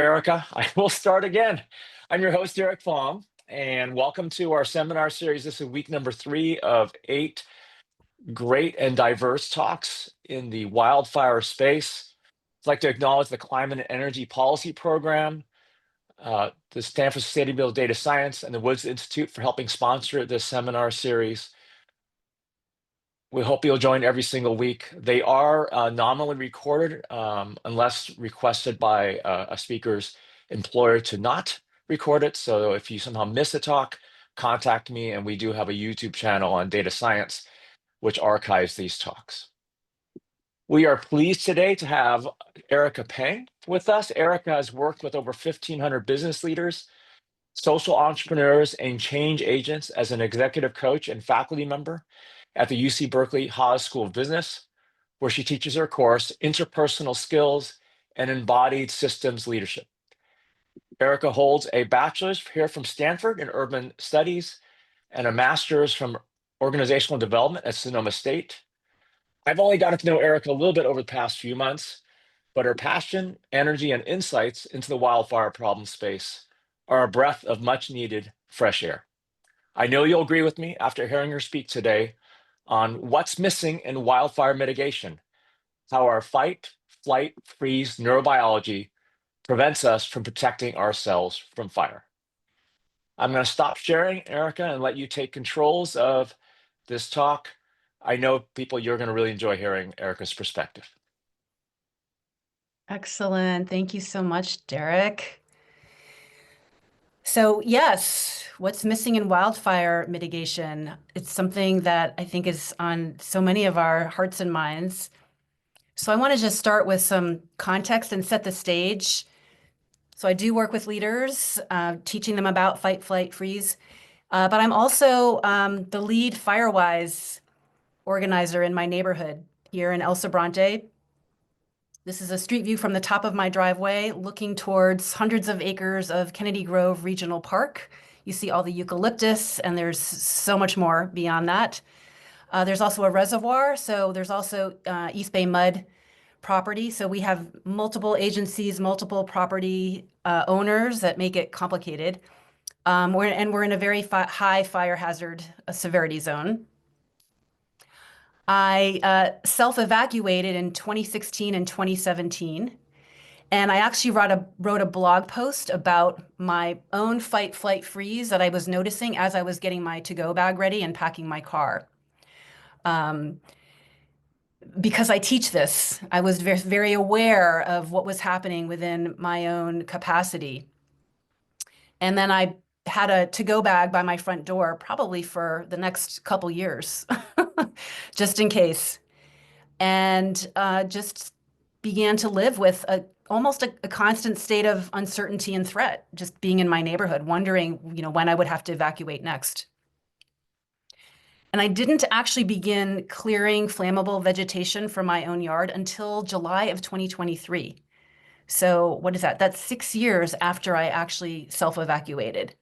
Erica, I will start again. I'm your host, Eric Peng, and welcome to our seminar series. This is week number 3 of 8 great and diverse talks in the wildfire space. I'd like to acknowledge the Climate and Energy Policy Program, the Stanford Sustainability Data Science, and the Woods Institute for helping sponsor this seminar series. We hope you'll join every single week. They are nominally recorded unless requested by a speaker's employer to not record it. So if you somehow miss a talk, contact me, and we do have a YouTube channel on data science, which archives these talks. We are pleased today to have Erica Peng with us. Erica has worked with over 1,500 business leaders, social entrepreneurs, and change agents as an executive coach and faculty member at the UC Berkeley Haas School of Business, where she teaches her course, Interpersonal Skills and Embodied Systems Leadership. Erica holds a bachelor's here from Stanford in Urban Studies and a master's from Organizational Development at Sonoma State. I've only gotten to know Erica a little bit over the past few months, but her passion, energy, and insights into the wildfire problem space are a breath of much needed fresh air. I know you'll agree with me after hearing her speak today on what's missing in wildfire mitigation, how our fight, flight, freeze neurobiology prevents us from protecting ourselves from fire. I'm going to stop sharing, Erica, and let you take controls of this talk. I know people, you're going to really enjoy hearing Erica's perspective. Excellent. Thank you so much, Derek. So yes, what's missing in wildfire mitigation? It's something that I think is on so many of our hearts and minds. So I want to just start with some context and set the stage. So I do work with leaders, teaching them about fight, flight, freeze, but I'm also the lead Firewise organizer in my neighborhood here in El Sobrante. This is a street view from the top of my driveway, looking towards hundreds of acres of Kennedy Grove Regional Park. You see all the eucalyptus, and there's so much more beyond that. There's also a reservoir, so there's also East Bay mud property. So we have multiple agencies, multiple property owners that make it complicated. We're in a very high fire hazard severity zone. I self-evacuated in 2016 and 2017, and I actually wrote a blog post about my own fight, flight, freeze that I was noticing as I was getting my to-go bag ready and packing my car. Because I teach this, I was very, very aware of what was happening within my own capacity. And then I had a to-go bag by my front door, probably for the next couple years, just in case. And just began to live with almost a constant state of uncertainty and threat, just being in my neighborhood, wondering, when I would have to evacuate next. And I didn't actually begin clearing flammable vegetation from my own yard until July of 2023. So what is that? That's 6 years after I actually self-evacuated.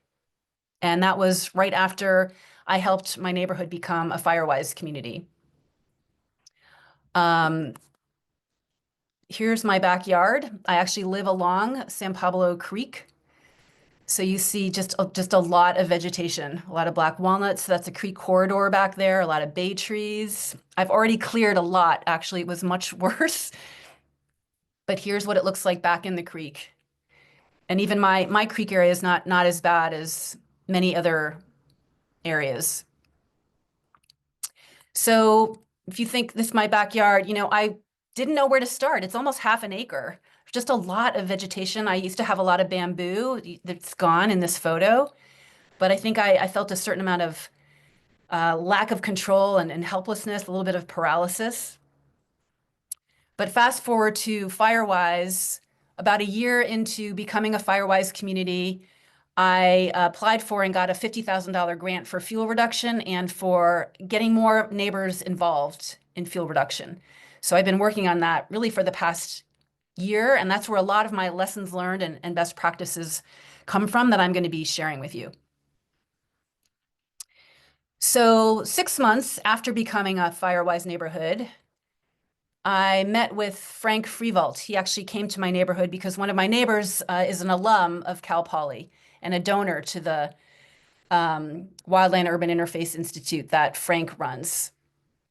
And that was right after I helped my neighborhood become a Firewise community. Here's my backyard. I actually live along San Pablo Creek. So you see just a lot of vegetation, a lot of black walnuts. That's a creek corridor back there, a lot of bay trees. I've already cleared a lot. Actually, it was much worse. But here's what it looks like back in the creek. And even my creek area is not as bad as many other areas. So if you think this is my backyard, I didn't know where to start. It's almost half an acre. Just a lot of vegetation. I used to have a lot of bamboo that's gone in this photo, but I think I felt a certain amount of lack of control and helplessness, a little bit of paralysis. But fast forward to Firewise, about a year into becoming a Firewise community, I applied for and got a $50,000 grant for fuel reduction and for getting more neighbors involved in fuel reduction. So I've been working on that really for the past year, and that's where a lot of my lessons learned and best practices come from that I'm going to be sharing with you. So 6 months after becoming a Firewise neighborhood, I met with Frank Freevault. He actually came to my neighborhood because one of my neighbors is an alum of Cal Poly and a donor to the Wildland Urban Interface Institute that Frank runs.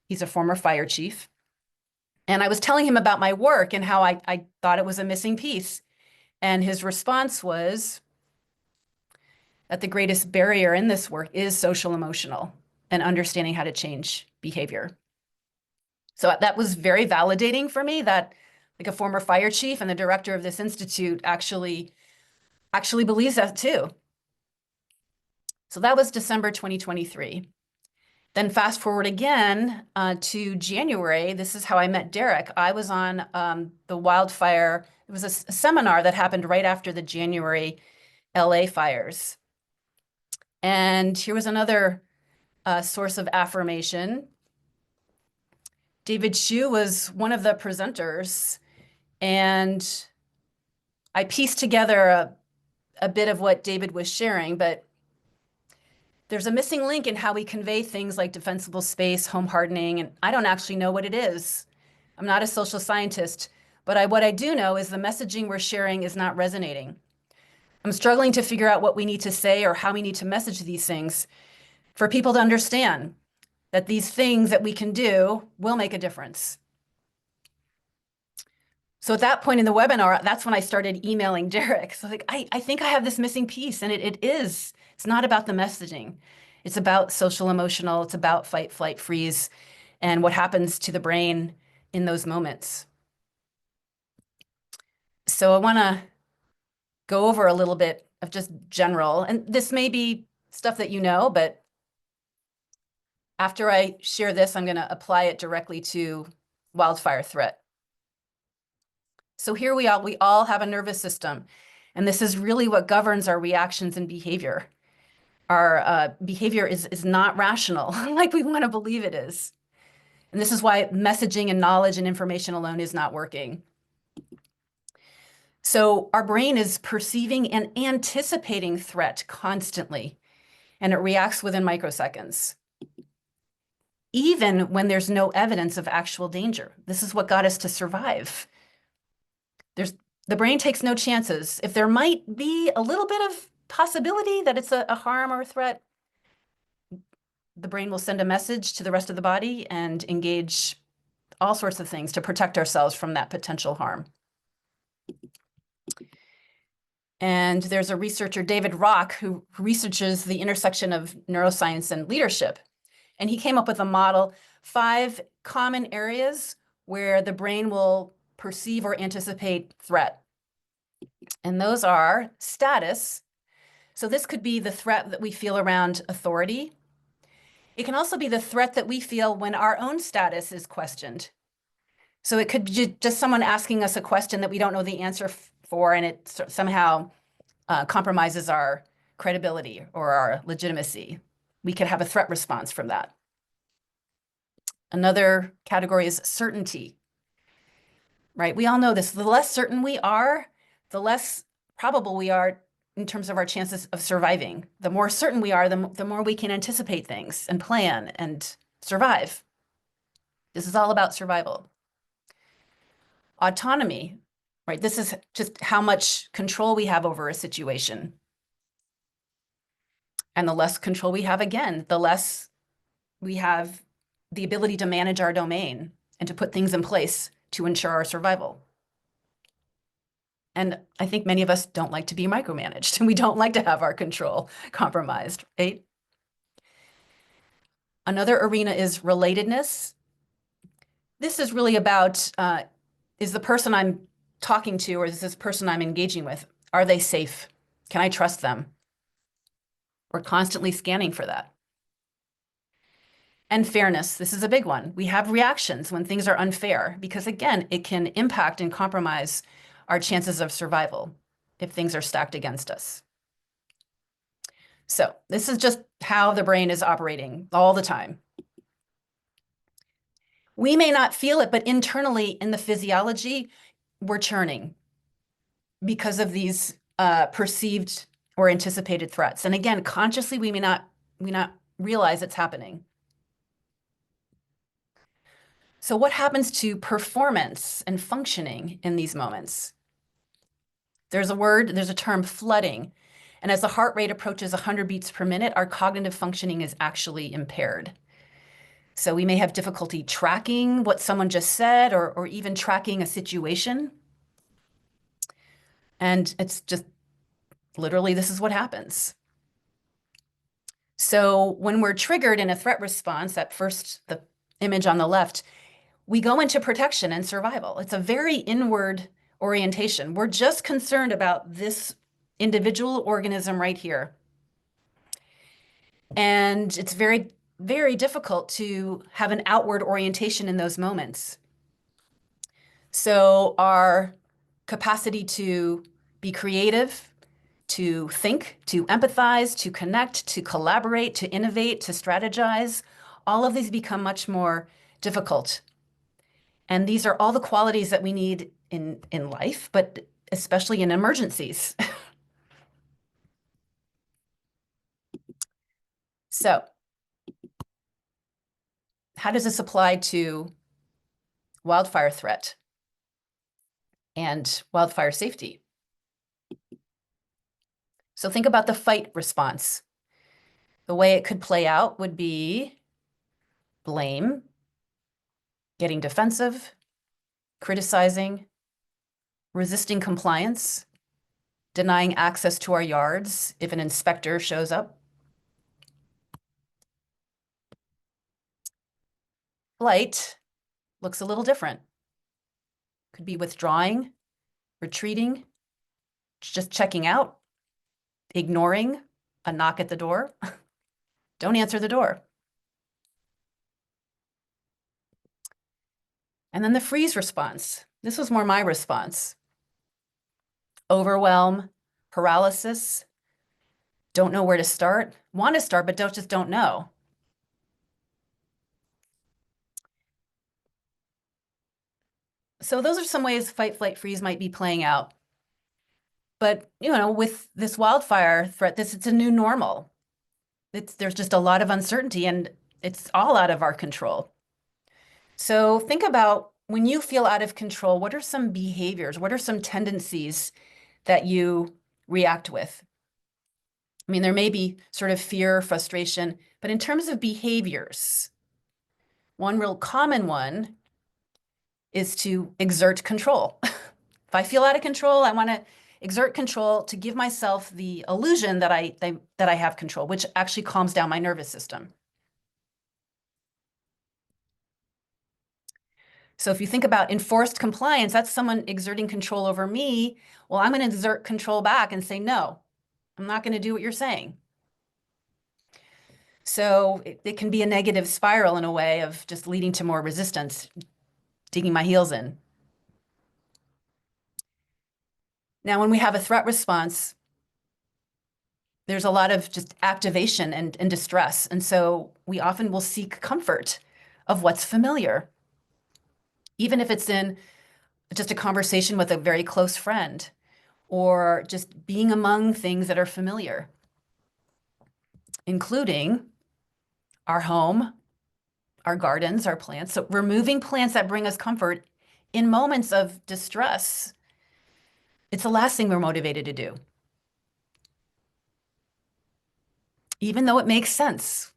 He's a former fire chief. And I was telling him about my work and how I thought it was a missing piece. And his response was that the greatest barrier in this work is social emotional and understanding how to change behavior. So that was very validating for me that like a former fire chief and the director of this institute actually believes that too. So that was December 2023. Then fast forward again to January. This is how I met Derek. I was on the wildfire. It was a seminar that happened right after the January LA fires. And here was another source of affirmation. David Hsu was one of the presenters, and I pieced together a bit of what David was sharing, but there's a missing link in how we convey things like defensible space, home hardening, and I don't actually know what it is. I'm not a social scientist, but what I do know is the messaging we're sharing is not resonating. I'm struggling to figure out what we need to say or how we need to message these things for people to understand that these things that we can do will make a difference. So at that point in the webinar, that's when I started emailing Derek. So like, I think I have this missing piece, and it is. It's not about the messaging. It's about social emotional. It's about fight, flight, freeze, and what happens to the brain in those moments. So I want to go over a little bit of just general, and this may be stuff that you know, but after I share this, I'm going to apply it directly to wildfire threat. So here we all have a nervous system, and this is really what governs our reactions and behavior. Our behavior is not rational like we want to believe it is. And this is why messaging and knowledge and information alone is not working. So our brain is perceiving and anticipating threat constantly, and it reacts within microseconds, even when there's no evidence of actual danger. This is what got us to survive. The brain takes no chances. If there might be a little bit of possibility that it's a harm or a threat, the brain will send a message to the rest of the body and engage all sorts of things to protect ourselves from that potential harm. And there's a researcher, David Rock, who researches the intersection of neuroscience and leadership. And he came up with a model, 5 common areas where the brain will perceive or anticipate threat. And those are status. So this could be the threat that we feel around authority. It can also be the threat that we feel when our own status is questioned. So it could be just someone asking us a question that we don't know the answer for, and it somehow compromises our credibility or our legitimacy. We could have a threat response from that. Another category is certainty, right? We all know this. The less certain we are, the less probable we are in terms of our chances of surviving. The more certain we are, the more we can anticipate things and plan and survive. This is all about survival. Autonomy, right? This is just how much control we have over a situation. And the less control we have, again, the less we have the ability to manage our domain and to put things in place to ensure our survival. And I think many of us don't like to be micromanaged, and we don't like to have our control compromised, right? Another arena is relatedness. This is really about, is the person I'm talking to, or is this person I'm engaging with, are they safe? Can I trust them? We're constantly scanning for that. And fairness, this is a big one. We have reactions when things are unfair, because again, it can impact and compromise our chances of survival if things are stacked against us. So this is just how the brain is operating all the time. We may not feel it, but internally in the physiology, we're churning because of these perceived or anticipated threats. And again, consciously, we may not realize it's happening. So what happens to performance and functioning in these moments? There's a term, flooding. And as the heart rate approaches 100 beats per minute, our cognitive functioning is actually impaired. So we may have difficulty tracking what someone just said or even tracking a situation. And it's just literally, this is what happens. So when we're triggered in a threat response, the image on the left, we go into protection and survival. It's a very inward orientation. We're just concerned about this individual organism right here. And it's very, very difficult to have an outward orientation in those moments. So our capacity to be creative, to think, to empathize, to connect, to collaborate, to innovate, to strategize, all of these become much more difficult. And these are all the qualities that we need in life, but especially in emergencies. So how does this apply to wildfire threat and wildfire safety? So think about the fight response. The way it could play out would be blame, getting defensive, criticizing, resisting compliance, denying access to our yards if an inspector shows up. Flight looks a little different. Could be withdrawing, retreating, just checking out, ignoring a knock at the door. Don't answer the door. And then the freeze response. This was more my response. Overwhelm, paralysis, don't know where to start, want to start, but just don't know. So those are some ways fight, flight, freeze might be playing out. But, with this wildfire threat, it's a new normal. There's just a lot of uncertainty and it's all out of our control. So think about when you feel out of control, what are some behaviors? What are some tendencies that you react with? I mean, there may be sort of fear, frustration, but in terms of behaviors, one real common one is to exert control. If I feel out of control, I want to exert control to give myself the illusion that I have control, which actually calms down my nervous system. So if you think about enforced compliance, that's someone exerting control over me. Well, I'm going to exert control back and say, no, I'm not going to do what you're saying. So it can be a negative spiral in a way of just leading to more resistance, digging my heels in. Now, when we have a threat response, there's a lot of just activation and distress. And so we often will seek comfort of what's familiar, even if it's in just a conversation with a very close friend or just being among things that are familiar, including our home, our gardens, our plants. So removing plants that bring us comfort in moments of distress, it's the last thing we're motivated to do. Even though it makes sense.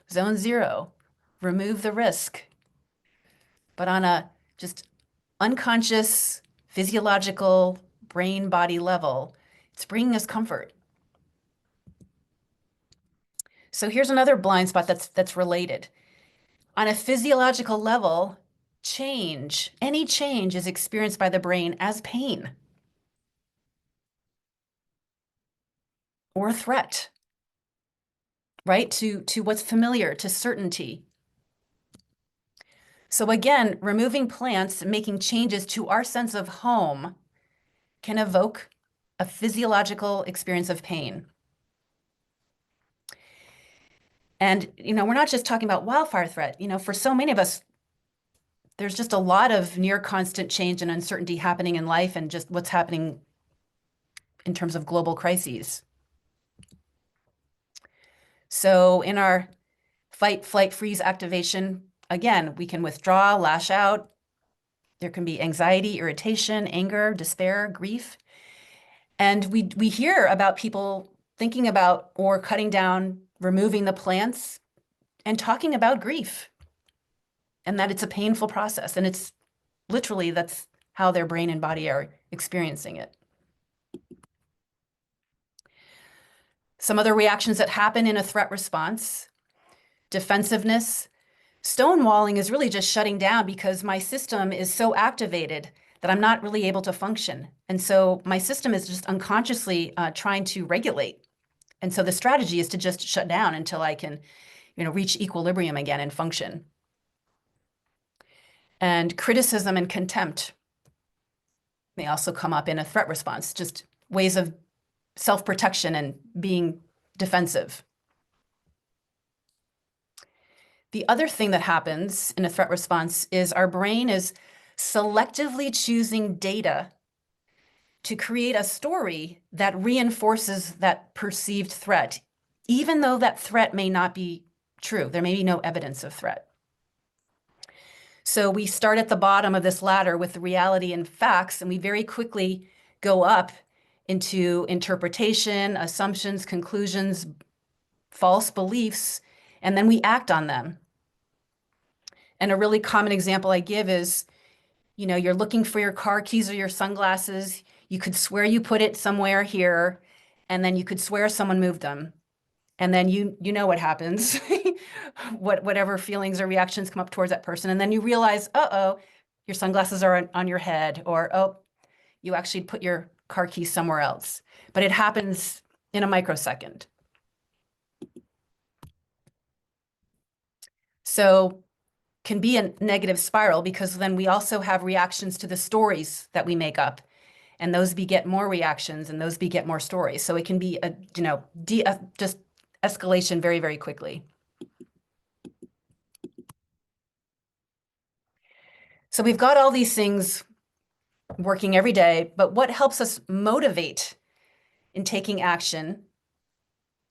Zone 0, remove the risk. But on a just unconscious, physiological, brain-body level, it's bringing us comfort. So here's another blind spot that's related. On a physiological level, any change is experienced by the brain as pain or threat, right? To what's familiar, to certainty. So again, removing plants, making changes to our sense of home can evoke a physiological experience of pain. And, we're not just talking about wildfire threat. For so many of us, there's just a lot of near constant change and uncertainty happening in life and just what's happening in terms of global crises. So in our fight, flight, freeze activation, again, we can withdraw, lash out. There can be anxiety, irritation, anger, despair, grief. And we hear about people thinking about or cutting down, removing the plants and talking about grief and that it's a painful process. And it's literally, that's how their brain and body are experiencing it. Some other reactions that happen in a threat response: defensiveness. Stonewalling is really just shutting down because my system is so activated that I'm not really able to function. And so my system is just unconsciously trying to regulate. And so the strategy is to just shut down until I can, reach equilibrium again and function. And criticism and contempt may also come up in a threat response, just ways of self-protection and being defensive. The other thing that happens in a threat response is our brain is selectively choosing data to create a story that reinforces that perceived threat, even though that threat may not be true. There may be no evidence of threat. So we start at the bottom of this ladder with the reality and facts, and we very quickly go up into interpretation, assumptions, conclusions, false beliefs, and then we act on them. And a really common example I give is, you're looking for your car keys or your sunglasses. You could swear you put it somewhere here, and then you could swear someone moved them. And then you know what happens, whatever feelings or reactions come up towards that person. And then you realize, uh-oh, your sunglasses are on your head, or, oh, you actually put your car keys somewhere else. But it happens in a microsecond. So can be a negative spiral because then we also have reactions to the stories that we make up. And those beget more reactions, and those beget more stories. So it can be just escalation very, very quickly. So we've got all these things working every day, but what helps us motivate in taking action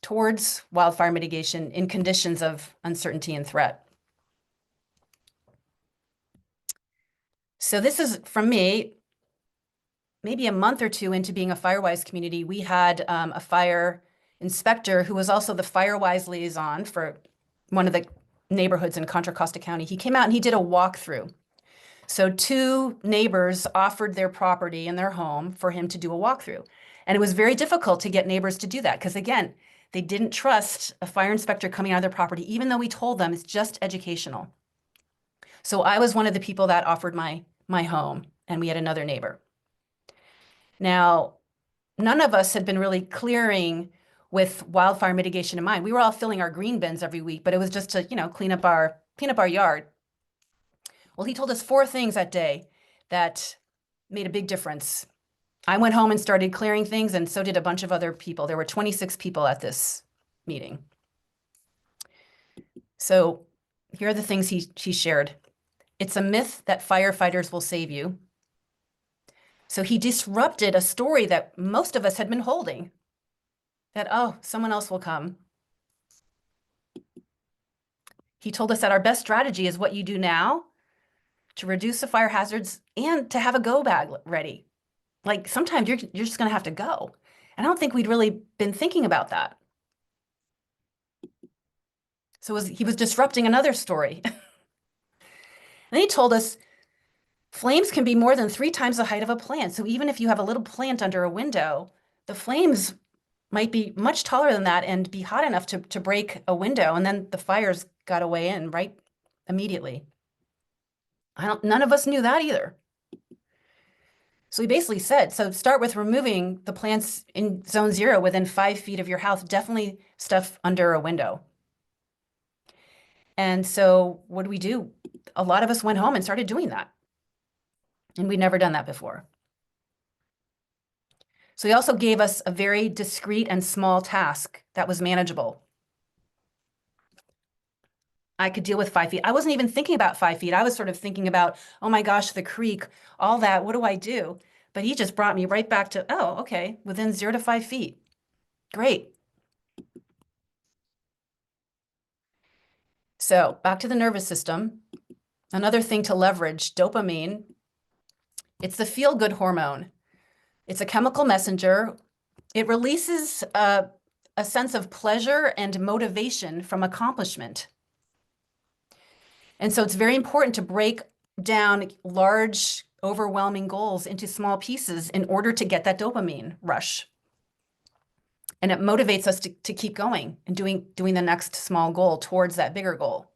towards wildfire mitigation in conditions of uncertainty and threat? So this is, from me, maybe a month or two into being a FireWise community, we had a fire inspector who was also the FireWise liaison for one of the neighborhoods in Contra Costa County. He came out and he did a walkthrough. So 2 neighbors offered their property and their home for him to do a walkthrough. And it was very difficult to get neighbors to do that because, again, they didn't trust a fire inspector coming on their property, even though we told them it's just educational. So I was one of the people that offered my home, and we had another neighbor. Now, none of us had been really clearing with wildfire mitigation in mind. We were all filling our green bins every week, but it was just to, clean up our yard. Well, he told us 4 things that day that made a big difference. I went home and started clearing things, and so did a bunch of other people. There were 26 people at this meeting. So here are the things he shared. It's a myth that firefighters will save you. So he disrupted a story that most of us had been holding, that, oh, someone else will come. He told us that our best strategy is what you do now to reduce the fire hazards and to have a go bag ready. Like, sometimes you're just going to have to go. And I don't think we'd really been thinking about that. So he was disrupting another story. And he told us flames can be more than 3 times the height of a plant. So even if you have a little plant under a window, the flames might be much taller than that and be hot enough to break a window. And then the fires got away in right immediately. None of us knew that either. So he basically said, so start with removing the plants in zone 0 within 5 feet of your house, definitely stuff under a window. And so what do we do? A lot of us went home and started doing that. And we'd never done that before. So he also gave us a very discrete and small task that was manageable. I could deal with 5 feet. I wasn't even thinking about 5 feet. I was sort of thinking about, oh my gosh, the creek, all that, what do I do? But he just brought me right back to, oh, okay, within 0 to 5 feet. Great. So back to the nervous system. Another thing to leverage, dopamine. It's the feel-good hormone. It's a chemical messenger. It releases a sense of pleasure and motivation from accomplishment. And so it's very important to break down large, overwhelming goals into small pieces in order to get that dopamine rush. And it motivates us to keep going and doing the next small goal towards that bigger goal.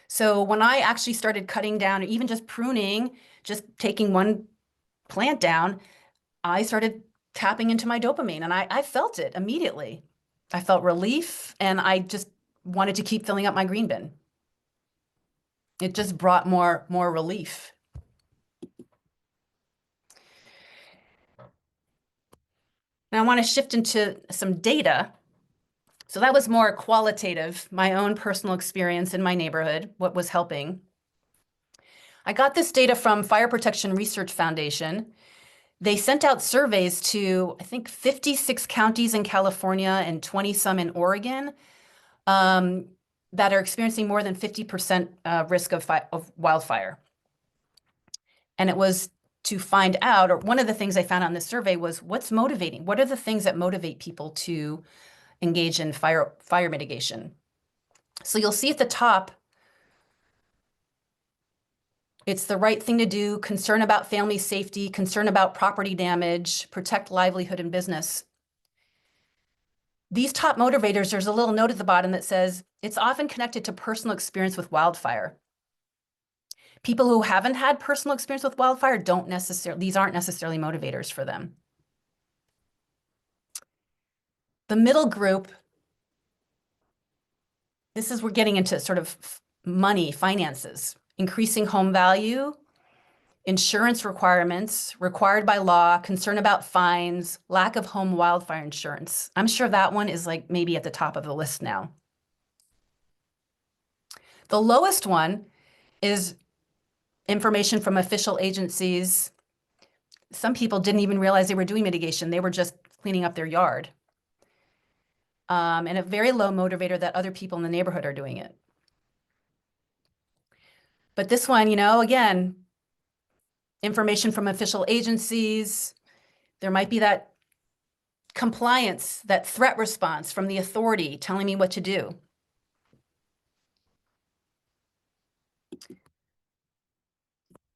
So when I actually started cutting down, or even just pruning, just taking one plant down, I started tapping into my dopamine, and I felt it immediately. I felt relief, and I just wanted to keep filling up my green bin. It just brought more relief. Now I want to shift into some data. So that was more qualitative, my own personal experience in my neighborhood, what was helping. I got this data from Fire Protection Research Foundation. They sent out surveys to, I think, 56 counties in California and 20 some in Oregon that are experiencing more than 50% risk of wildfire. And it was to find out, or one of the things I found on this survey was what's motivating? What are the things that motivate people to engage in fire mitigation? So you'll see at the top, it's the right thing to do, concern about family safety, concern about property damage, protect livelihood and business. These top motivators, there's a little note at the bottom that says, it's often connected to personal experience with wildfire. People who haven't had personal experience with wildfire these aren't necessarily motivators for them. The middle group, we're getting into sort of money, finances, increasing home value, insurance requirements, required by law, concern about fines, lack of home wildfire insurance. I'm sure that one is like maybe at the top of the list now. The lowest one is information from official agencies. Some people didn't even realize they were doing mitigation. They were just cleaning up their yard. And a very low motivator that other people in the neighborhood are doing it. But this one, again, information from official agencies. There might be that compliance, that threat response from the authority telling me what to do.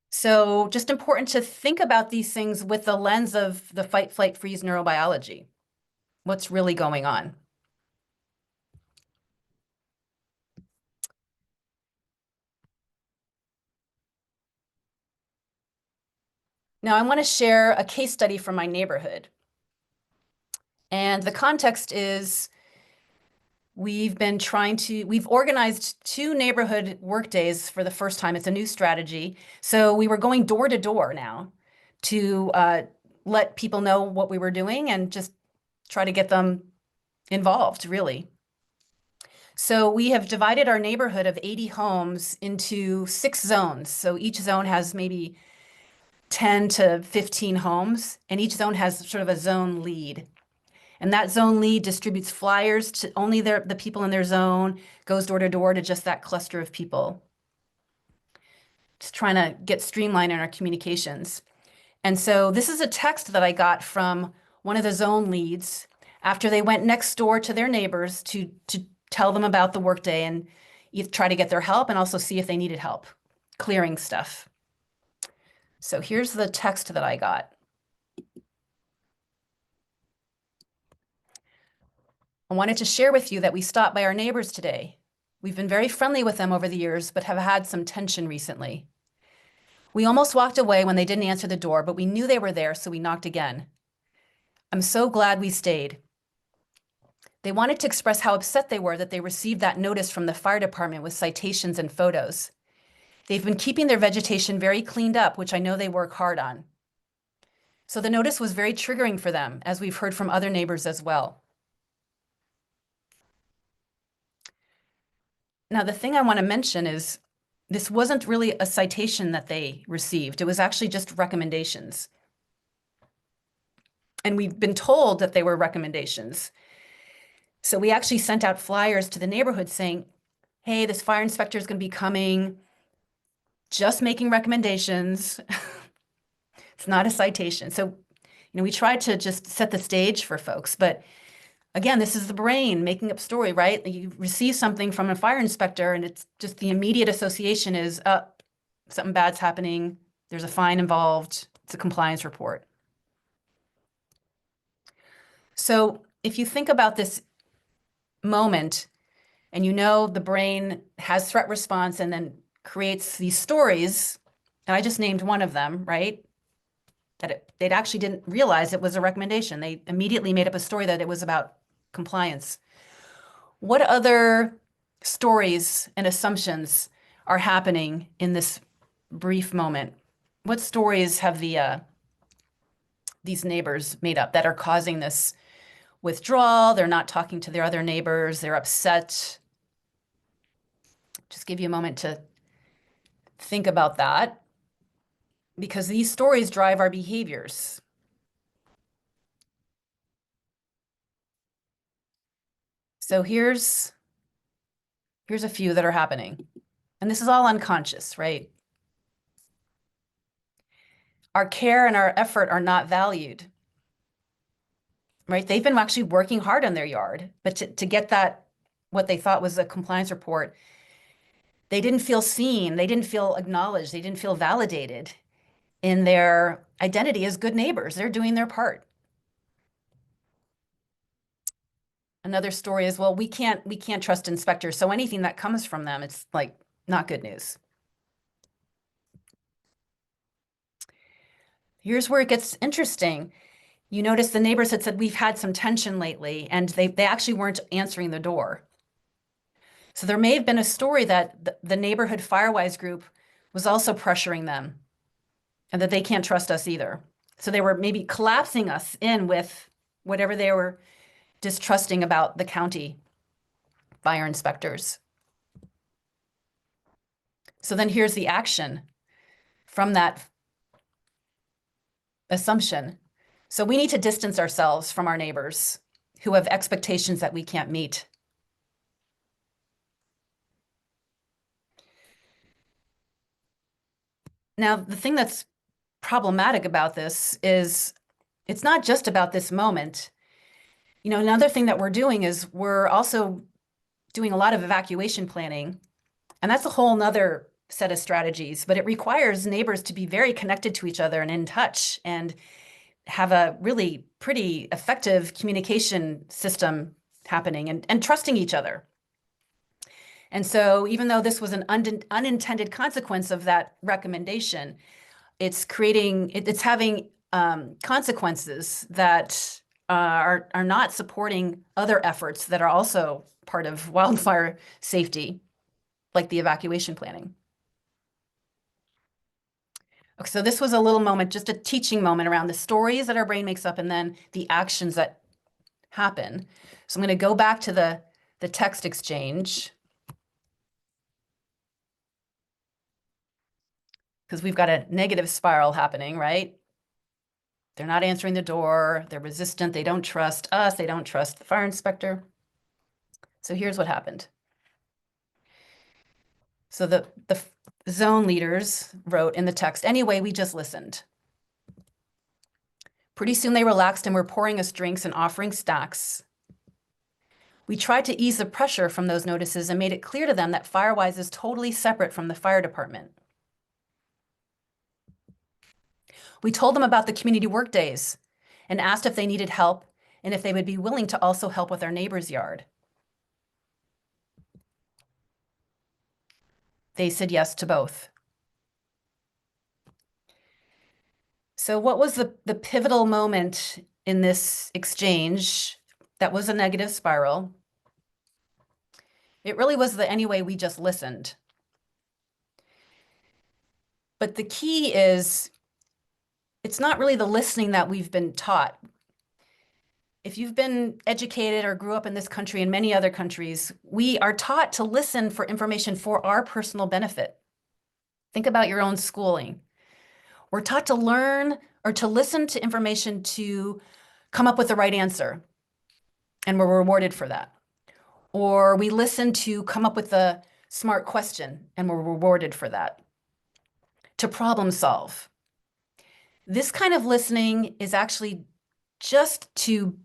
So just important to think about these things with the lens of the fight, flight, freeze neurobiology. What's really going on? Now I want to share a case study from my neighborhood. And the context is we've organized 2 neighborhood work days for the first time. It's a new strategy. So we were going door to door now to let people know what we were doing and just try to get them involved, really. So we have divided our neighborhood of 80 homes into 6 zones. So each zone has maybe 10 to 15 homes, and each zone has sort of a zone lead. And that zone lead distributes flyers to only the people in their zone, goes door to door to just that cluster of people. Just trying to get streamlined in our communications. And so this is a text that I got from one of the zone leads after they went next door to their neighbors to tell them about the workday and try to get their help and also see if they needed help clearing stuff. So here's the text that I got. I wanted to share with you that we stopped by our neighbors today. We've been very friendly with them over the years, but have had some tension recently. We almost walked away when they didn't answer the door, but we knew they were there, so we knocked again. I'm so glad we stayed. They wanted to express how upset they were that they received that notice from the fire department with citations and photos. They've been keeping their vegetation very cleaned up, which I know they work hard on. So the notice was very triggering for them, as we've heard from other neighbors as well. Now, the thing I want to mention is this wasn't really a citation that they received. It was actually just recommendations. And we've been told that they were recommendations. So we actually sent out flyers to the neighborhood saying, hey, this fire inspector is going to be coming, just making recommendations. It's not a citation. So, we tried to just set the stage for folks, but again, this is the brain making up story, right? You receive something from a fire inspector and it's just the immediate association is, something bad's happening. There's a fine involved. It's a compliance report. So if you think about this moment and the brain has threat response and then creates these stories, and I just named one of them, right? That they actually didn't realize it was a recommendation. They immediately made up a story that it was about compliance. What other stories and assumptions are happening in this brief moment? What stories have these neighbors made up that are causing this withdrawal? They're not talking to their other neighbors. They're upset. Just give you a moment to think about that, because these stories drive our behaviors. So here's a few that are happening. And this is all unconscious, right? Our care and our effort are not valued, right? They've been actually working hard on their yard, but to get that, what they thought was a compliance report, they didn't feel seen, they didn't feel acknowledged, they didn't feel validated in their identity as good neighbors. They're doing their part. Another story is, well, we can't trust inspectors, so anything that comes from them, it's like not good news. Here's where it gets interesting. You notice the neighbors had said, we've had some tension lately, and they actually weren't answering the door. So there may have been a story that the neighborhood Firewise group was also pressuring them and that they can't trust us either. So they were maybe collapsing us in with whatever they were distrusting about the county fire inspectors. So then here's the action from that assumption. So we need to distance ourselves from our neighbors who have expectations that we can't meet. Now, the thing that's problematic about this is it's not just about this moment. Another thing that we're doing is we're also doing a lot of evacuation planning, and that's a whole nother set of strategies, but it requires neighbors to be very connected to each other and in touch and have a really pretty effective communication system happening and trusting each other. And so even though this was an unintended consequence of that recommendation, it's having consequences that are not supporting other efforts that are also part of wildfire safety, like the evacuation planning. Okay, so this was a little moment, just a teaching moment around the stories that our brain makes up and then the actions that happen. So I'm going to go back to the text exchange, because we've got a negative spiral happening, right? They're not answering the door. They're resistant. They don't trust us. They don't trust the fire inspector. So here's what happened. So the zone leaders wrote in the text, anyway, we just listened. Pretty soon they relaxed and were pouring us drinks and offering snacks. We tried to ease the pressure from those notices and made it clear to them that Firewise is totally separate from the fire department. We told them about the community work days and asked if they needed help and if they would be willing to also help with our neighbor's yard. They said yes to both. So what was the pivotal moment in this exchange that was a negative spiral? It really was the anyway, we just listened. But the key is, it's not really the listening that we've been taught. If you've been educated or grew up in this country and many other countries, we are taught to listen for information for our personal benefit. Think about your own schooling. We're taught to learn or to listen to information to come up with the right answer, and we're rewarded for that. or we listen to come up with a smart question and we're rewarded for that, to problem solve. This kind of listening is actually just to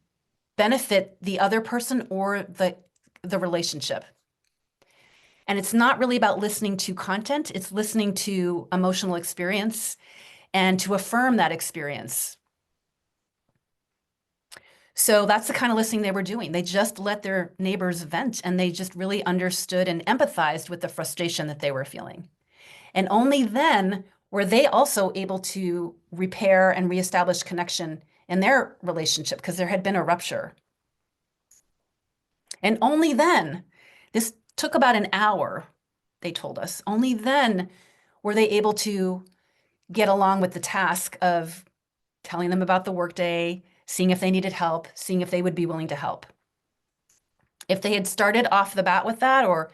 benefit the other person or the relationship. And it's not really about listening to content, it's listening to emotional experience and to affirm that experience. So that's the kind of listening they were doing. They just let their neighbors vent and they just really understood and empathized with the frustration that they were feeling. And only then were they also able to repair and reestablish connection in their relationship because there had been a rupture. And only then, this took about an hour, they told us, only then were they able to get along with the task of telling them about the workday, seeing if they needed help, seeing if they would be willing to help. If they had started off the bat with that, or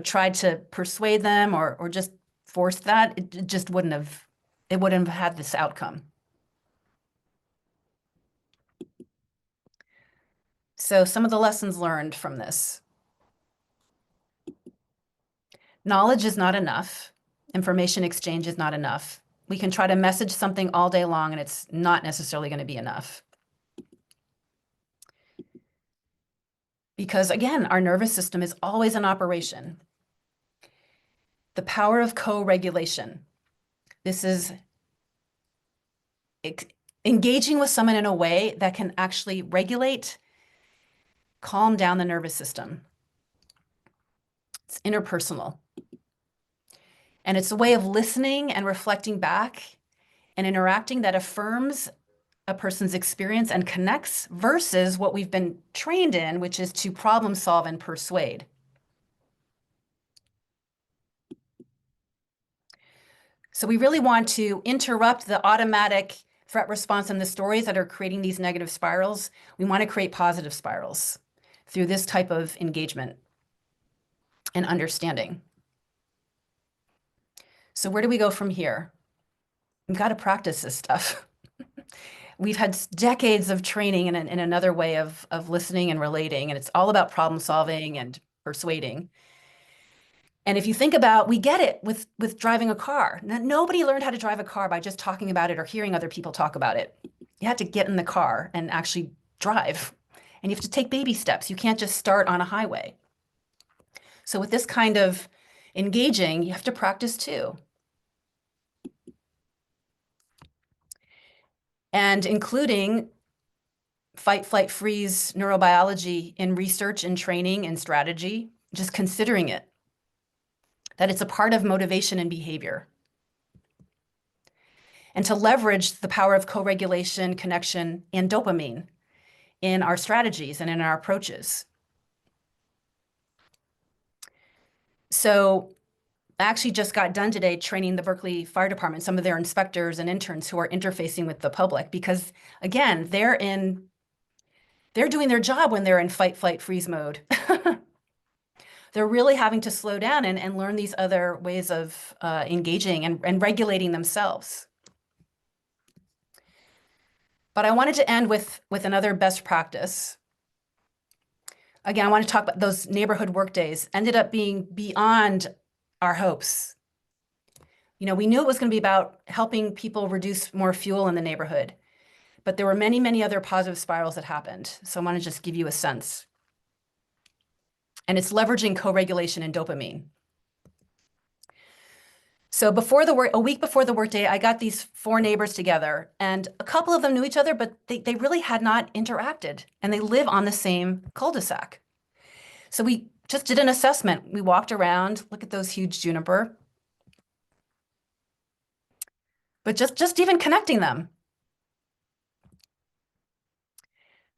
tried to persuade them or just force that, it just wouldn't have had this outcome. So some of the lessons learned from this. Knowledge is not enough. Information exchange is not enough. We can try to message something all day long and it's not necessarily going to be enough. Because again, our nervous system is always in operation. The power of co-regulation. This is engaging with someone in a way that can actually regulate, calm down the nervous system. It's interpersonal. And it's a way of listening and reflecting back and interacting that affirms a person's experience and connects versus what we've been trained in, which is to problem solve and persuade. So we really want to interrupt the automatic threat response and the stories that are creating these negative spirals. We want to create positive spirals through this type of engagement and understanding. So where do we go from here? We've got to practice this stuff. We've had decades of training in another way of listening and relating, and it's all about problem solving and persuading. And if you think about, we get it with driving a car. Nobody learned how to drive a car by just talking about it or hearing other people talk about it. You had to get in the car and actually drive. And you have to take baby steps. You can't just start on a highway. So with this kind of engaging, you have to practice too. And including fight, flight, freeze neurobiology in research and training and strategy, just considering it, that it's a part of motivation and behavior. And to leverage the power of co-regulation, connection, and dopamine in our strategies and in our approaches. So I actually just got done today training the Berkeley Fire Department, some of their inspectors and interns who are interfacing with the public, because again, they're doing their job when they're in fight, flight, freeze mode. They're really having to slow down and learn these other ways of engaging and regulating themselves. But I wanted to end with another best practice. Again, I want to talk about those neighborhood work days. Ended up being beyond our hopes. We knew it was going to be about helping people reduce more fuel in the neighborhood, but there were many, many other positive spirals that happened. So I want to just give you a sense. And it's leveraging co-regulation and dopamine. So a week before the workday, I got these 4 neighbors together, and a couple of them knew each other, but they really had not interacted, and they live on the same cul-de-sac. So we just did an assessment. We walked around, look at those huge juniper, but just even connecting them.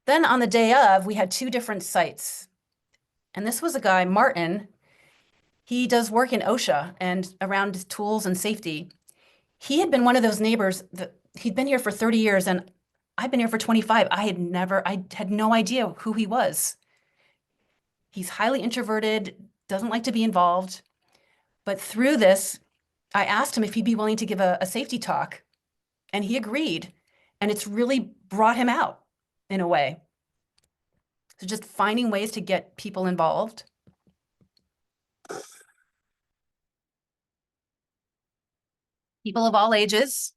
Then on the day of, we had 2 different sites. And this was a guy, Martin. He does work in OSHA and around tools and safety. He had been one of those neighbors that he'd been here for 30 years and I've been here for 25. I had no idea who he was. He's highly introverted, doesn't like to be involved. But through this, I asked him if he'd be willing to give a safety talk, and he agreed. And it's really brought him out in a way. So just finding ways to get people involved. People of all ages.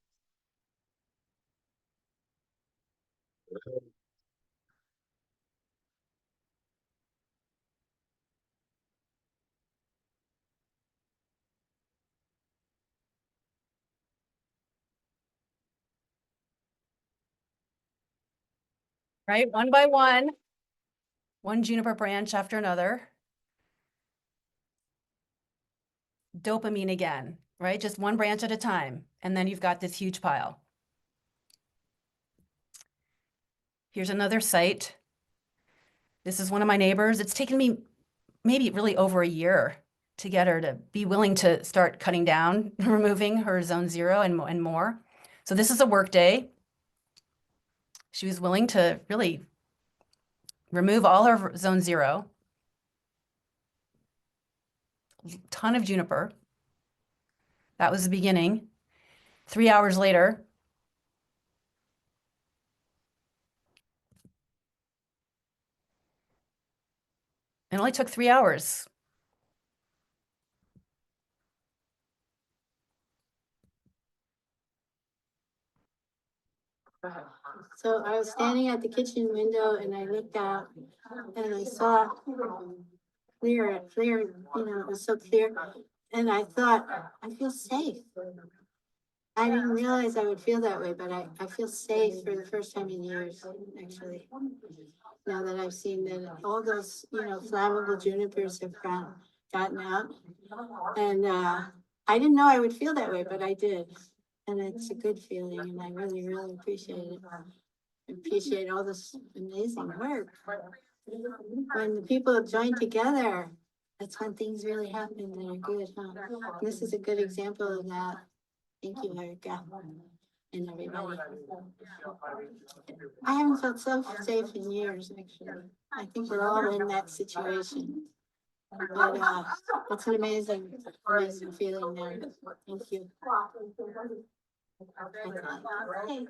Right? One by one juniper branch after another. Dopamine again, right? Just one branch at a time. And then you've got this huge pile. Here's another site. This is one of my neighbors. It's taken me maybe really over a year to get her to be willing to start cutting down, removing her zone 0 and more. So this is a work day. She was willing to really remove all her zone 0. Ton of juniper. That was the beginning. 3 hours later, it only took 3 hours. So I was standing at the kitchen window and I looked out and I saw clear, it was so clear. And I thought, I feel safe. I didn't realize I would feel that way, but I feel safe for the first time in years, actually. Now that I've seen that all those, flammable junipers have gotten out. And I didn't know I would feel that way, but I did. And it's a good feeling and I really, really appreciate it. I appreciate all this amazing work. When the people have joined together, that's when things really happen that are good, huh? This is a good example of that. Thank you, Erica, and everybody. I haven't felt so safe in years, actually. I think we're all in that situation. But it's an amazing, amazing feeling there. Thank you. Okay.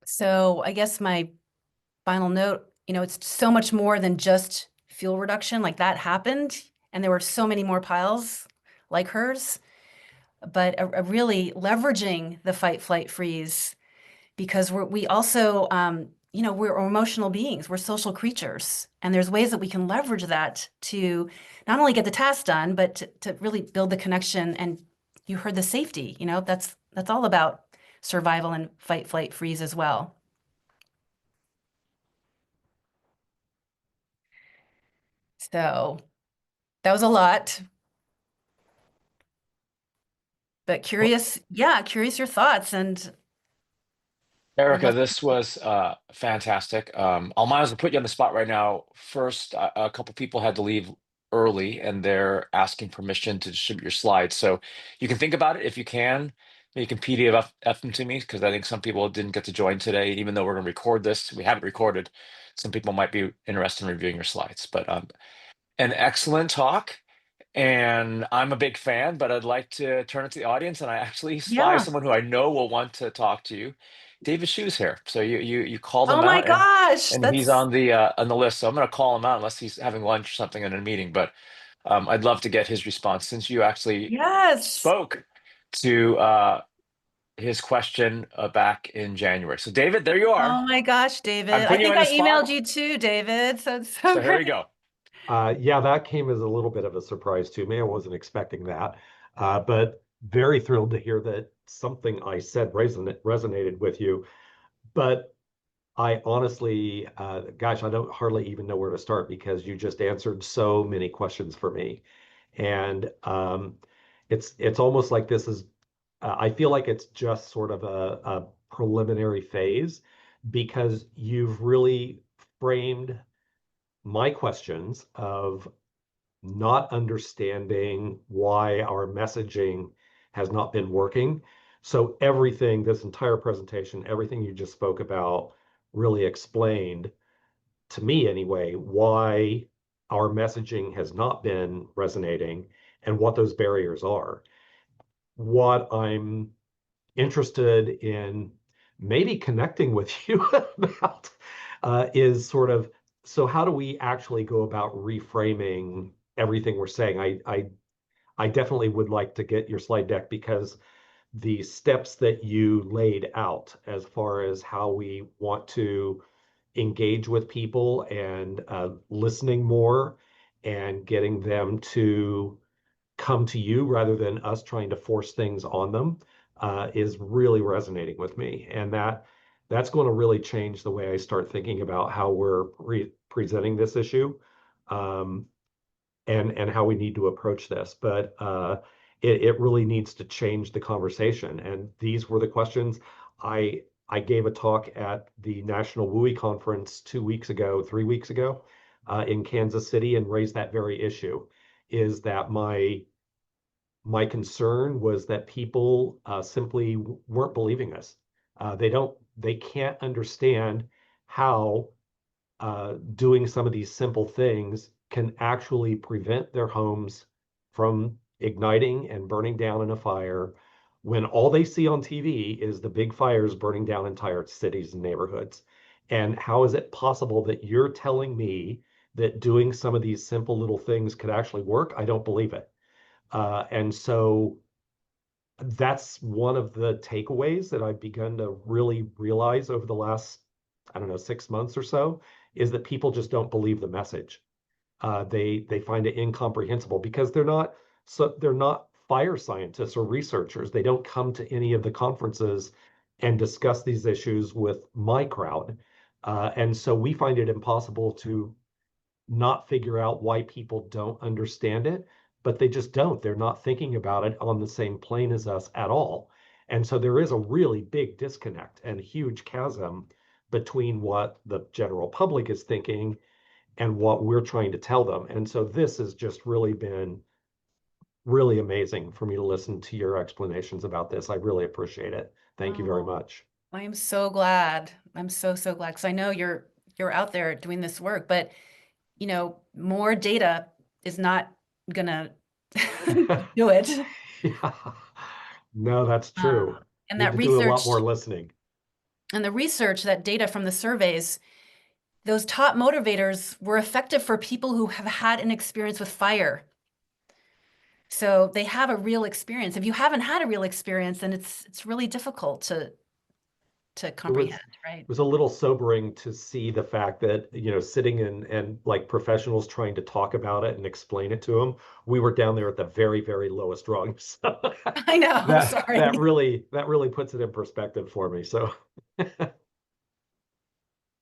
So I guess my final note, it's so much more than just fuel reduction. Like that happened, and there were so many more piles like hers, but a really leveraging the fight, flight, freeze, because we also, we're emotional beings, we're social creatures, and there's ways that we can leverage that to not only get the task done, but to really build the connection. And you heard the safety, that's all about survival and fight, flight, freeze as well. So that was a lot, but curious your thoughts. And I'd Erica, love this was fantastic. I'll might as well put you on the spot right now. First, a couple people had to leave early, and they're asking permission to distribute your slides. So you can think about it if you can. You can PDF them to me because I think some people didn't get to join today, even though we're going to record this. We haven't recorded. Some people might be interested in reviewing your slides, but an excellent talk. And I'm a big fan, but I'd like to turn it to the audience. And I actually spy yeah. someone who I know will want to talk to you. David Shoes here. So you called Oh him my out, gosh, and he's that's on the list. So I'm going to call him out unless he's having lunch or something in a meeting. But I'd love to get his response since you actually yes. spoke to his question back in January. So David, there you are. Oh my gosh, I'm David. I putting you think on I the spot. emailed you too, David. So it's so So here we great. go. Yeah, that came as a little bit of a surprise to me. I wasn't expecting that, but very thrilled to hear that something I said resonated with you. But I honestly, gosh, I don't hardly even know where to start because you just answered so many questions for me, and it's almost like this is. I feel like it's just sort of a preliminary phase because you've really framed my questions of not understanding why our messaging has not been working. So everything, this entire presentation, everything you just spoke about really explained to me anyway, why our messaging has not been resonating and what those barriers are. What I'm interested in maybe connecting with you about is sort of, so how do we actually go about reframing everything we're saying? I definitely would like to get your slide deck, because the steps that you laid out as far as how we want to engage with people and listening more and getting them to come to you rather than us trying to force things on them is really resonating with me. And that's going to really change the way I start thinking about how we're presenting this issue. And how we need to approach this. But it really needs to change the conversation. And these were the questions. I gave a talk at the National WUI Conference 2 weeks ago, 3 weeks ago, in Kansas City, and raised that very issue. Is that my concern was that people simply weren't believing us. They can't understand how doing some of these simple things can actually prevent their homes from igniting and burning down in a fire, when all they see on TV is the big fires burning down entire cities and neighborhoods. And how is it possible that you're telling me that doing some of these simple little things could actually work? I don't believe it. And so that's one of the takeaways that I've begun to really realize over the last, I don't know, 6 months or so, is that people just don't believe the message. They find it incomprehensible because they're not fire scientists or researchers. They don't come to any of the conferences and discuss these issues with my crowd. And so we find it impossible to not figure out why people don't understand it, but they just don't. They're not thinking about it on the same plane as us at all. And so there is a really big disconnect and huge chasm between what the general public is thinking and what we're trying to tell them. And so this has just really been really amazing for me to listen to your explanations about this. I really appreciate it. Thank you very much. I am so glad. I'm so glad, because I know you're out there doing this work, but more data is not gonna do it. Yeah. No, that's true. And Need that to do a lot research more listening. and the research, that data from the surveys, those top motivators were effective for people who have had an experience with fire. So they have a real experience. If you haven't had a real experience, then it's really difficult to comprehend, right? It was a little sobering to see the fact that, sitting and like professionals trying to talk about it and explain it to them, we were down there at the very, very lowest rung. So I know, sorry. that really puts it in perspective for me. So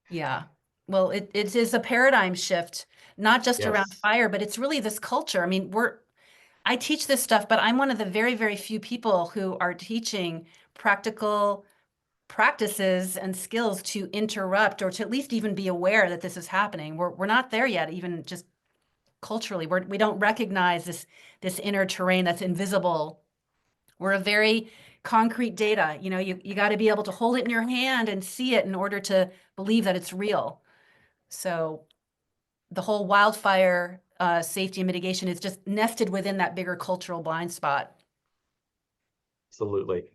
Yeah. Well, it is a paradigm shift, not just around yes. fire, but it's really this culture. I mean, I teach this stuff, but I'm one of the very, very few people who are teaching practical practices and skills to interrupt, or to at least even be aware that this is happening. We're not there yet, even just culturally. We don't recognize this inner terrain that's invisible. We're a very concrete data. You got to be able to hold it in your hand and see it in order to believe that it's real. So the whole wildfire safety and mitigation is just nested within that bigger cultural blind spot. Absolutely.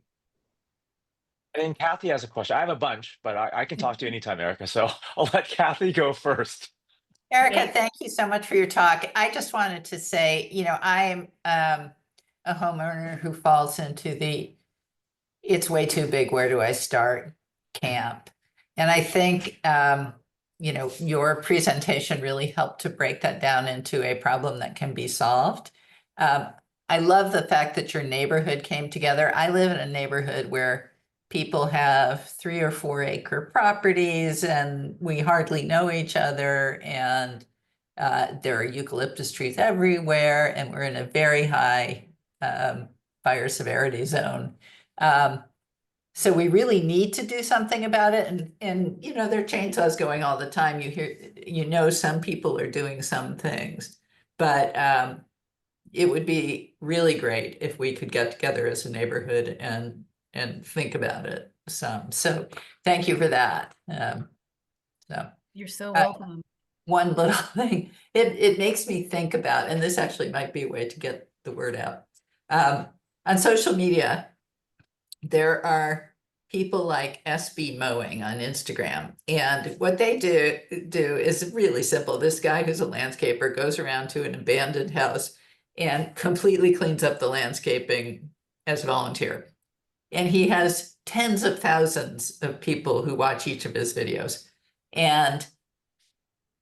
I think Kathy has a question. I have a bunch, but I can talk to you anytime, Erica. So I'll let Kathy go first. Erica, thank you so much for your talk. I just wanted to say, I'm a homeowner who falls into it's way too big, where do I start camp? And I think, your presentation really helped to break that down into a problem that can be solved. I love the fact that your neighborhood came together. I live in a neighborhood where people have 3 or 4 acre properties and we hardly know each other, and there are eucalyptus trees everywhere, and we're in a very high fire severity zone. So we really need to do something about it. And there are chainsaws going all the time. You hear, some people are doing some things, but it would be really great if we could get together as a neighborhood and think about it some. So thank you for that. You're so welcome. One little thing, it makes me think about, and this actually might be a way to get the word out. On social media, there are people like SB Mowing on Instagram. And what they do is really simple. This guy who's a landscaper goes around to an abandoned house and completely cleans up the landscaping as a volunteer. And he has tens of thousands of people who watch each of his videos. And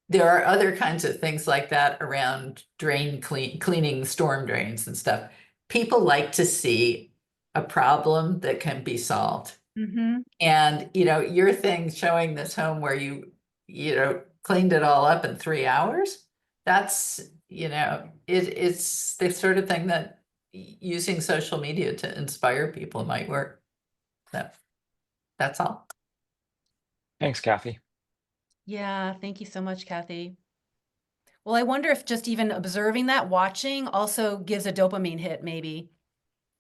there are other kinds of things like that around cleaning storm drains and stuff. People like to see a problem that can be solved. Mm-hmm. And, your thing showing this home where you cleaned it all up in 3 hours, that's, it's the sort of thing that using social media to inspire people might work. So that's all. Thanks, Kathy. Yeah, thank you so much, Kathy. Well, I wonder if just even observing that, watching also gives a dopamine hit, maybe.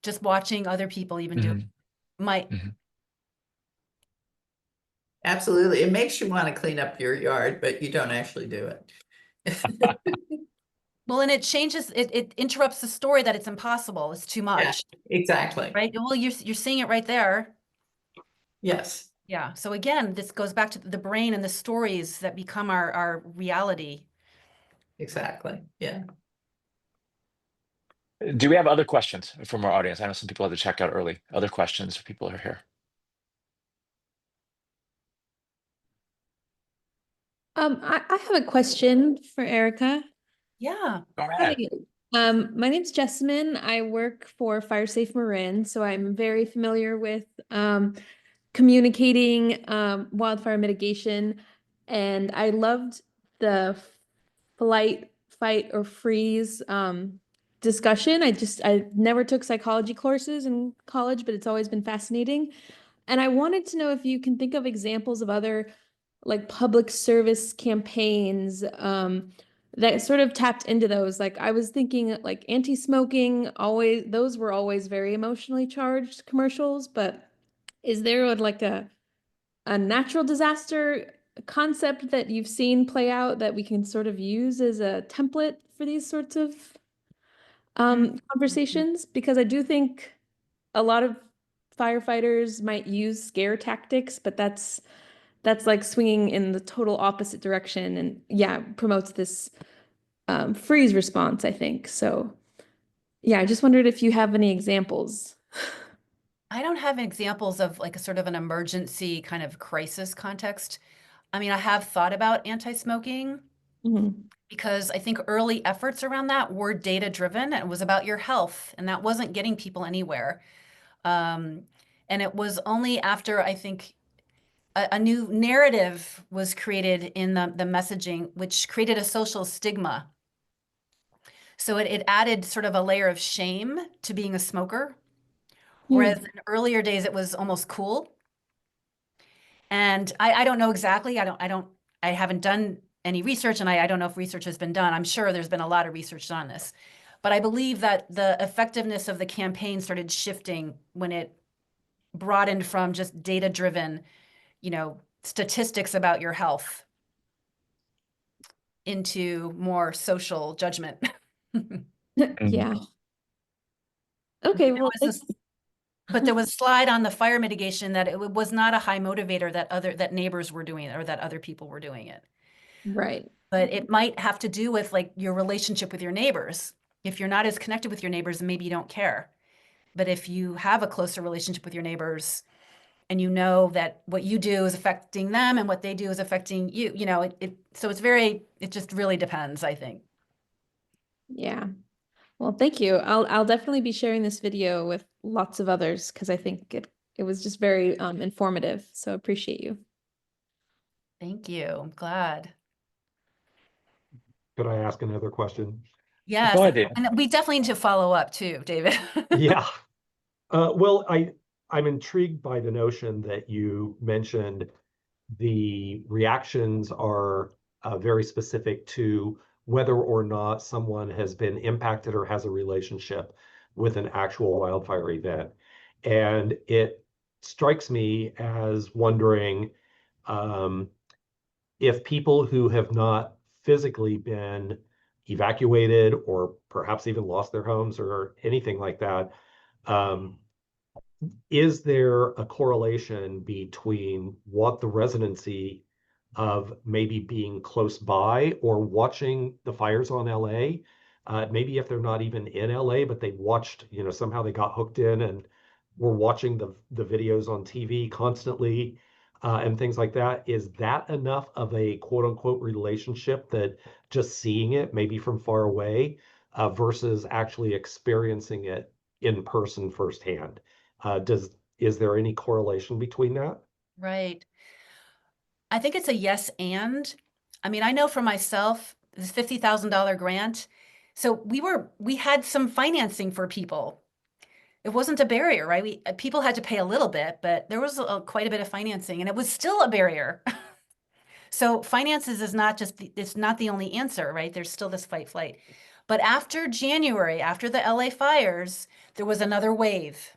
Just watching other people even do it might. Absolutely. It makes you want to clean up your yard, but you don't actually do it. Well, and it changes, it interrupts the story that it's impossible, it's too much. Yeah, exactly. Right? Well, you're seeing it right there. Yes. Yeah. So again, this goes back to the brain and the stories that become our reality. Exactly. Yeah. Do we have other questions from our audience? I know some people had to check out early. Other questions for people who are here? I have a question for Erica. Yeah. Go ahead. Hi, my name's Jessamine. I work for Fire Safe Marin, so I'm very familiar with communicating wildfire mitigation, and I loved the flight, fight, or freeze discussion. I never took psychology courses in college, but it's always been fascinating. And I wanted to know if you can think of examples of other like public service campaigns that sort of tapped into those. Like I was thinking like anti-smoking, always those were always very emotionally charged commercials, but is there like a natural disaster concept that you've seen play out that we can sort of use as a template for these sorts of conversations? Because I do think a lot of firefighters might use scare tactics, but that's like swinging in the total opposite direction, and yeah, promotes this freeze response, I think. So yeah, I just wondered if you have any examples. I don't have examples of like a sort of an emergency kind of crisis context. I mean, I have thought about anti-smoking because I think early efforts around that were data driven and it was about your health, and that wasn't getting people anywhere. And it was only after I think a new narrative was created in the messaging, which created a social stigma. So it added sort of a layer of shame to being a smoker. Whereas in earlier days, it was almost cool. And I don't know exactly. I haven't done any research, and I don't know if research has been done. I'm sure there's been a lot of research on this. But I believe that the effectiveness of the campaign started shifting when it broadened from just data-driven, statistics about your health into more social judgment. Yeah. Okay, well, But there was a slide on the fire mitigation that it was not a high motivator that neighbors were doing it or that other people were doing it. right. But it might have to do with like your relationship with your neighbors. If you're not as connected with your neighbors, maybe you don't care. But if you have a closer relationship with your neighbors and you know that what you do is affecting them and what they do is affecting you, so it just really depends, I think. Yeah. Well, thank you. I'll definitely be sharing this video with lots of others because I think it was just very informative. So appreciate you. Thank you. I'm glad. Could I ask another question? Yes. Go ahead, David. And we definitely need to follow up too, David. Yeah. Well, I'm intrigued by the notion that you mentioned the reactions are very specific to whether or not someone has been impacted or has a relationship with an actual wildfire event. And it strikes me as wondering if people who have not physically been evacuated or perhaps even lost their homes or anything like that, is there a correlation between what the residency of maybe being close by or watching the fires on LA? Maybe if they're not even in LA, but they watched, somehow they got hooked in and were watching the videos on TV constantly, and things like that. Is that enough of a quote unquote relationship that just seeing it maybe from far away, versus actually experiencing it in person firsthand? Is there any correlation between that? Right. I think it's a yes and. I mean, I know for myself, this $50,000 grant. So we had some financing for people. It wasn't a barrier, right? People had to pay a little bit, but there was quite a bit of financing, and it was still a barrier. So finances is not just it's not the only answer, right? There's still this fight flight. But after January, after the LA fires, there was another wave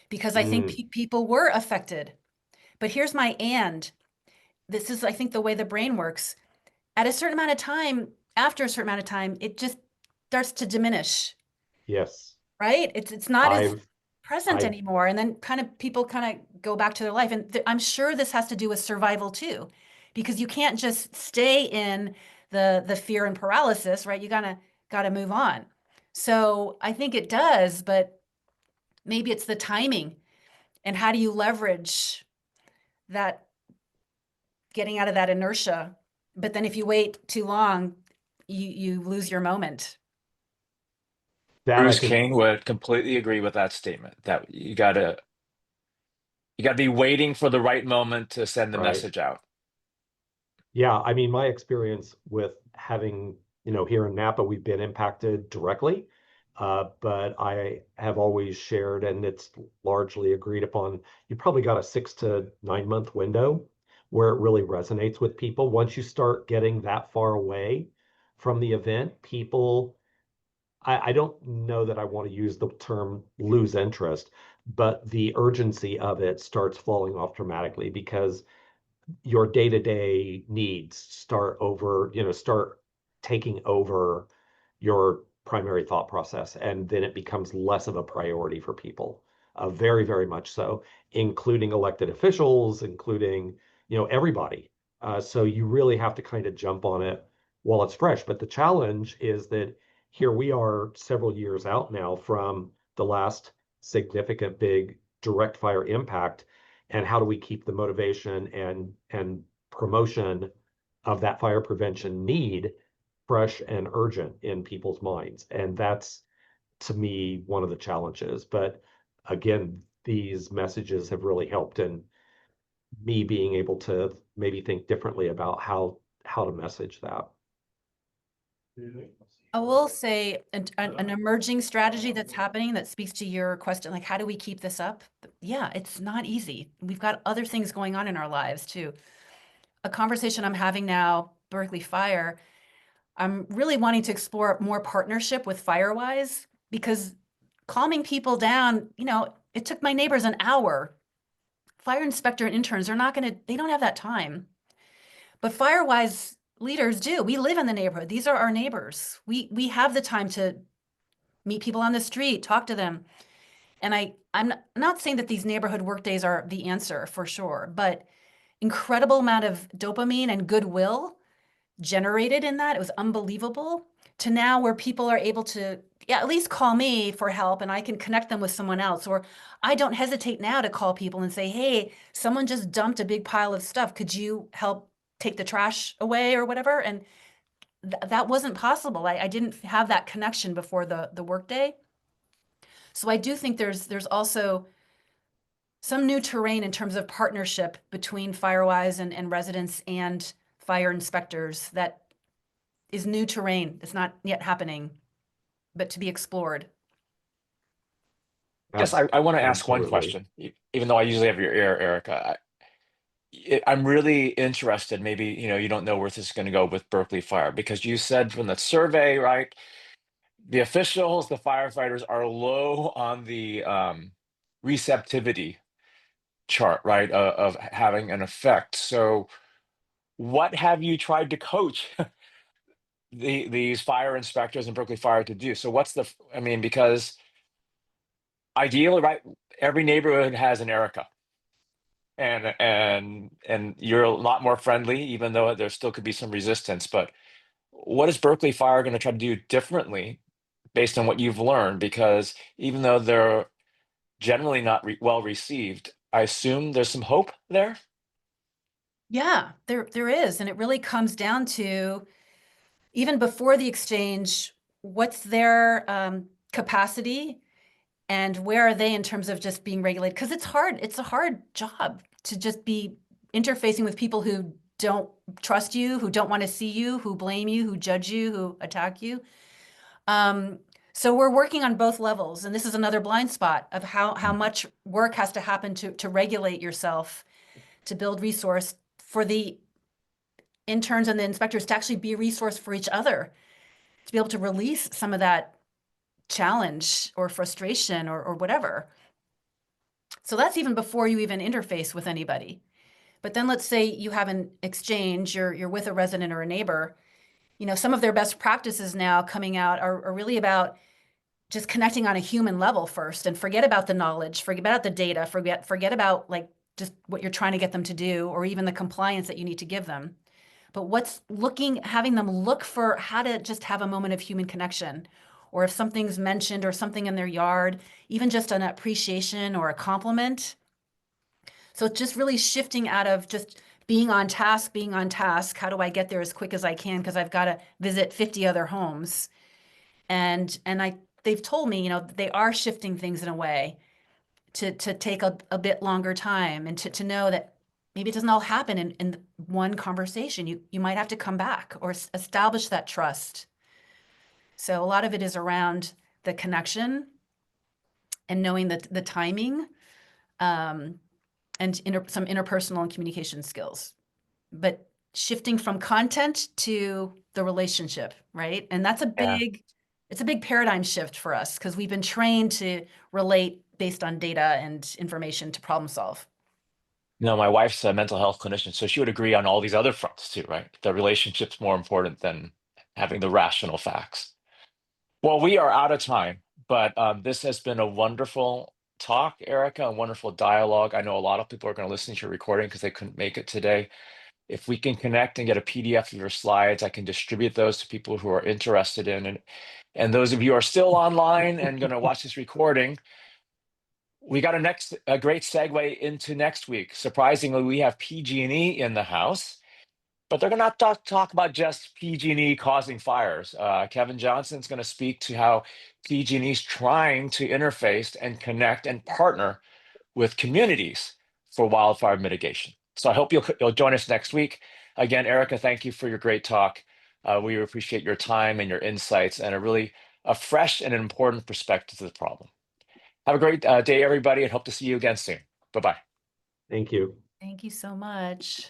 because I think Mm, people were affected. But here's my and. This is, I think, the way the brain works. At a certain amount of time, after a certain amount of time, it just starts to diminish, yes. right? It's not as I've present I've anymore. And then people kind of go back to their life. And I'm sure this has to do with survival too, because you can't just stay in the fear and paralysis, right? You gotta move on. So I think it does, but maybe it's the timing and how do you leverage that getting out of that inertia. But then if you wait too long, you lose your moment. that I Bruce think Kane would completely agree with that statement that you gotta be waiting for the right moment to send the right. message out. Yeah, I mean, my experience with having, here in Napa, we've been impacted directly, but I have always shared, and it's largely agreed upon, you probably got a 6 to 9 month window where it really resonates with people. Once you start getting that far away from the event, people, I don't know that I want to use the term lose interest, but the urgency of it starts falling off dramatically because your day-to-day needs start taking over your primary thought process, and then it becomes less of a priority for people. Very, very much so, including elected officials, including, everybody. So you really have to kind of jump on it while it's fresh. But the challenge is that here we are several years out now from the last significant big direct fire impact, and how do we keep the motivation and promotion of that fire prevention need fresh and urgent in people's minds? And that's, to me, one of the challenges. But again, these messages have really helped in me being able to maybe think differently about how to message that. I will say an emerging strategy that's happening that speaks to your question, like how do we keep this up? Yeah, it's not easy. We've got other things going on in our lives too. A conversation I'm having now, Berkeley Fire, I'm really wanting to explore more partnership with Firewise because calming people down, it took my neighbors an hour. Fire inspector and interns are not they don't have that time. But Firewise leaders do. We live in the neighborhood. These are our neighbors. We have the time to meet people on the street, talk to them. And I'm not saying that these neighborhood work days are the answer for sure, but incredible amount of dopamine and goodwill generated in that. It was unbelievable to now where people are able to at least call me for help and I can connect them with someone else. Or I don't hesitate now to call people and say, hey, someone just dumped a big pile of stuff. Could you help take the trash away or whatever? And that wasn't possible. I didn't have that connection before the workday. So I do think there's also some new terrain in terms of partnership between Firewise and residents and fire inspectors that is new terrain. It's not yet happening, but to be explored. Yes, I want to ask one Absolutely. question, even though I usually have your ear, Erica. I'm really interested. Maybe, you don't know where this is going to go with Berkeley Fire because you said from the survey, right? The officials, the firefighters are low on the receptivity chart, right, of having an effect. So, what have you tried to coach these fire inspectors in Berkeley Fire to do? So, I mean, because ideally, right, every neighborhood has an Erica. And you're a lot more friendly, even though there still could be some resistance. But what is Berkeley Fire going to try to do differently based on what you've learned? Because even though they're generally not well received, I assume there's some hope there. Yeah, there is. And it really comes down to, even before the exchange, what's their capacity and where are they in terms of just being regulated? Because it's hard. It's a hard job to just be interfacing with people who don't trust you, who don't want to see you, who blame you, who judge you, who attack you. So we're working on both levels. And this is another blind spot of how much work has to happen to regulate yourself, to build resource for the interns and the inspectors to actually be a resource for each other, to be able to release some of that challenge or frustration or whatever. So that's even before you even interface with anybody. But then let's say you have an exchange, you're with a resident or a neighbor, some of their best practices now coming out are really about just connecting on a human level first, and forget about the knowledge, forget about the data, forget about like just what you're trying to get them to do, or even the compliance that you need to give them. But having them look for how to just have a moment of human connection, or if something's mentioned or something in their yard, even just an appreciation or a compliment. So it's just really shifting out of just being on task. How do I get there as quick as I can? Because I've got to visit 50 other homes. And they've told me, they are shifting things in a way to take a bit longer time, and to know that maybe it doesn't all happen in one conversation. You might have to come back or establish that trust. So a lot of it is around the connection and knowing the timing, and some interpersonal and communication skills. But shifting from content to the relationship, right? And that's it's a big paradigm shift for us, because we've been trained to relate based on data and information to problem solve. My wife's a mental health clinician, so she would agree on all these other fronts too, right? The relationship's more important than having the rational facts. Well, we are out of time, but this has been a wonderful talk, Erica, a wonderful dialogue. I know a lot of people are going to listen to your recording because they couldn't make it today. If we can connect and get a PDF of your slides, I can distribute those to people who are interested in it. And those of you who are still online and going to watch this recording, we got a great segue into next week. Surprisingly, we have PG&E in the house, but they're going to talk about just PG&E causing fires. Kevin Johnson's going to speak to how PG&E is trying to interface and connect and partner with communities for wildfire mitigation. So I hope you'll join us next week. Again, Erica, thank you for your great talk. We appreciate your time and your insights, and a fresh and important perspective to the problem. Have a great day, everybody, and hope to see you again soon. Bye-bye. Thank you. Thank you so much.